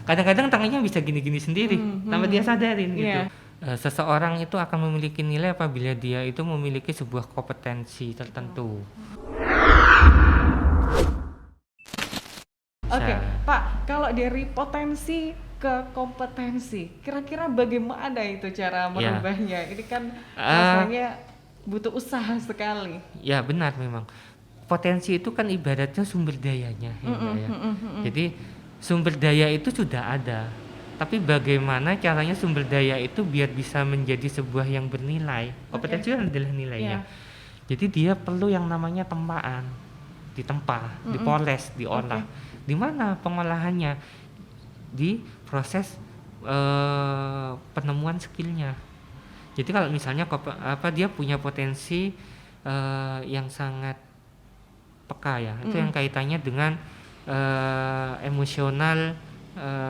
Kadang-kadang tangannya bisa gini-gini sendiri tanpa dia sadarin gitu. Iya. Seseorang itu akan memiliki nilai apabila dia itu memiliki sebuah kompetensi tertentu. Oke, Bisa. Pak, kalau dari potensi ke kompetensi, kira-kira bagaimana itu cara Ya, merubahnya? Ini kan eh, rasanya butuh usaha sekali. ya benar memang. Potensi itu kan ibaratnya sumber dayanya, ya Mbak ya. Jadi sumber daya itu sudah ada, tapi bagaimana caranya sumber daya itu biar bisa menjadi sebuah yang bernilai. Oke. Kompetensi kan adalah Iya. nilainya. Jadi dia perlu yang namanya tempaan, ditempa, dipoles, Oke. diolah. Di mana pengolahannya? Di proses penemuan skillnya. Jadi kalau misalnya dia punya potensi yang sangat peka ya, itu yang kaitannya dengan emosional,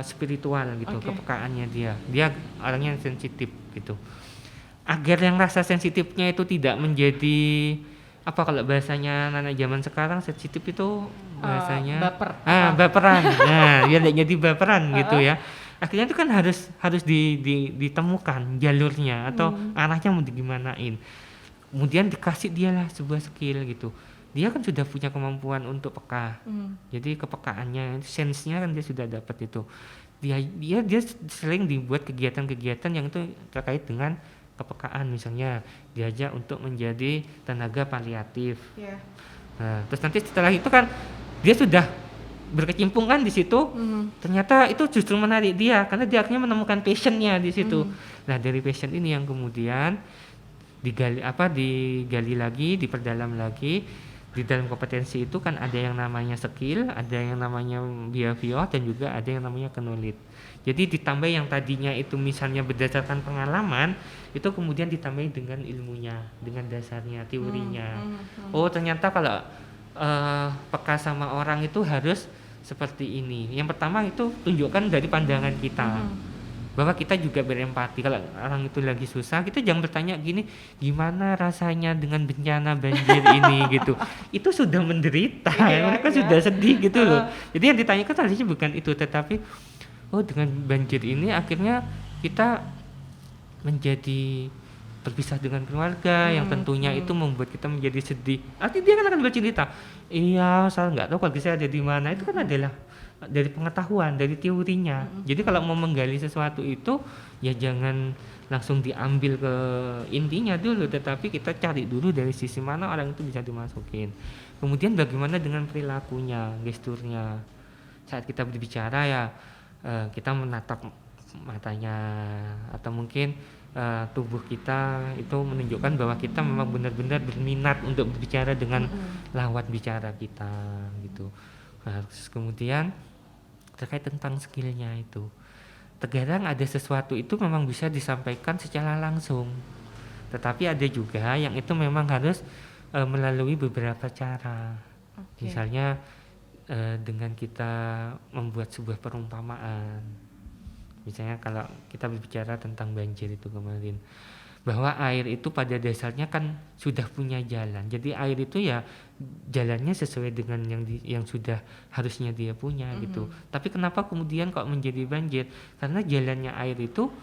spiritual gitu, Oke. kepekaannya dia orangnya sensitif gitu. Agar yang rasa sensitifnya itu tidak menjadi apa, kalau bahasanya anak zaman sekarang sensitif itu bahasanya Baper. Apa? baperan. Nah, dia tidak jadi baperan gitu ya. Akhirnya itu kan harus ditemukan jalurnya atau arahnya mau digimanain. Kemudian dikasih dialah sebuah skill gitu. Dia kan sudah punya kemampuan untuk peka. Jadi kepekaannya, sense-nya kan dia sudah dapat itu. Dia sering dibuat kegiatan-kegiatan yang itu terkait dengan kepekaan, misalnya diajak untuk menjadi tenaga paliatif. Iya. Nah, terus nanti setelah itu kan dia sudah berkecimpungan di situ, ternyata itu justru menarik dia karena dia akhirnya menemukan passionnya di situ. Nah, dari passion ini yang kemudian digali lagi, diperdalam lagi. Di dalam kompetensi itu kan ada yang namanya skill, ada yang namanya behavior, dan juga ada yang namanya knowledge. Jadi ditambah yang tadinya itu misalnya berdasarkan pengalaman, itu kemudian ditambahi dengan ilmunya, dengan dasarnya, teorinya. Oh, ternyata kalau peka sama orang itu harus seperti ini. Yang pertama itu tunjukkan dari pandangan kita, bahwa kita juga berempati. Kalau orang itu lagi susah, kita jangan bertanya gini, gimana rasanya dengan bencana banjir ini gitu. Itu sudah menderita, mereka sudah sedih gitu loh. Jadi yang ditanyakan tadinya bukan itu, tetapi oh, dengan banjir ini akhirnya kita menjadi berpisah dengan keluarga yang tentunya itu membuat kita menjadi sedih. Artinya dia kan akan bercerita, iya saya nggak tahu keluarga saya ada di mana. Itu kan adalah dari pengetahuan, dari teorinya. Jadi kalau mau menggali sesuatu itu ya jangan langsung diambil ke intinya dulu, tetapi kita cari dulu dari sisi mana orang itu bisa dimasukin. Kemudian bagaimana dengan perilakunya, gesturnya. Saat kita berbicara ya kita menatap matanya, atau mungkin tubuh kita itu menunjukkan bahwa kita memang benar-benar berminat untuk berbicara dengan lawan bicara kita gitu. Nah, terus kemudian terkait tentang skillnya itu, terkadang ada sesuatu itu memang bisa disampaikan secara langsung, tetapi ada juga yang itu memang harus melalui beberapa cara. Misalnya dengan kita membuat sebuah perumpamaan. Misalnya kalau kita berbicara tentang banjir itu kemarin, bahwa air itu pada dasarnya kan sudah punya jalan. Jadi air itu ya jalannya sesuai dengan yang sudah harusnya dia punya gitu. Tapi kenapa kemudian kok menjadi banjir? Karena jalannya air itu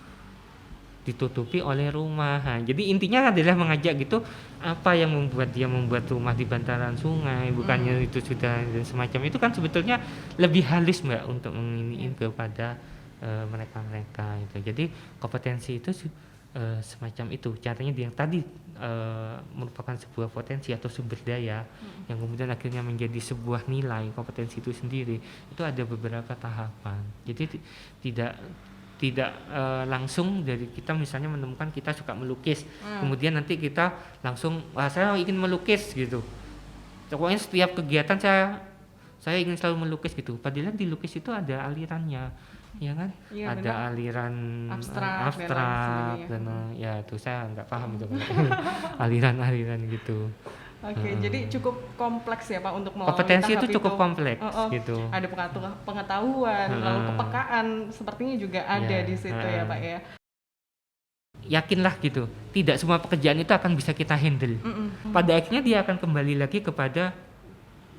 ditutupi oleh rumah. Nah, jadi intinya adalah mengajak gitu, apa yang membuat dia membuat rumah di bantaran sungai, bukannya itu sudah semacam itu kan sebetulnya lebih halus Mbak untuk menginiin kepada mereka-mereka itu. Jadi kompetensi itu semacam itu caranya, yang tadi merupakan sebuah potensi atau sumber daya yang kemudian akhirnya menjadi sebuah nilai. Kompetensi itu sendiri itu ada beberapa tahapan. Jadi tidak langsung dari kita misalnya menemukan kita suka melukis, kemudian nanti kita langsung saya ingin melukis gitu. Pokoknya setiap kegiatan saya ingin selalu melukis gitu. Padahal di lukis itu ada alirannya, ya kan? Iya, Ada benar. aliran Abstrak dan ya itu saya nggak paham itu aliran-aliran gitu. Oke, jadi cukup kompleks ya Pak untuk melalui Kompetensi tahap itu cukup kompleks gitu. Ada pengetahuan, lalu kepekaan sepertinya juga ada Ya, di situ ya Pak ya. yakinlah gitu, tidak semua pekerjaan itu akan bisa kita handle. Pada akhirnya dia akan kembali lagi kepada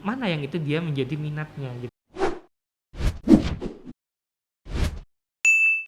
mana yang itu dia menjadi minatnya gitu.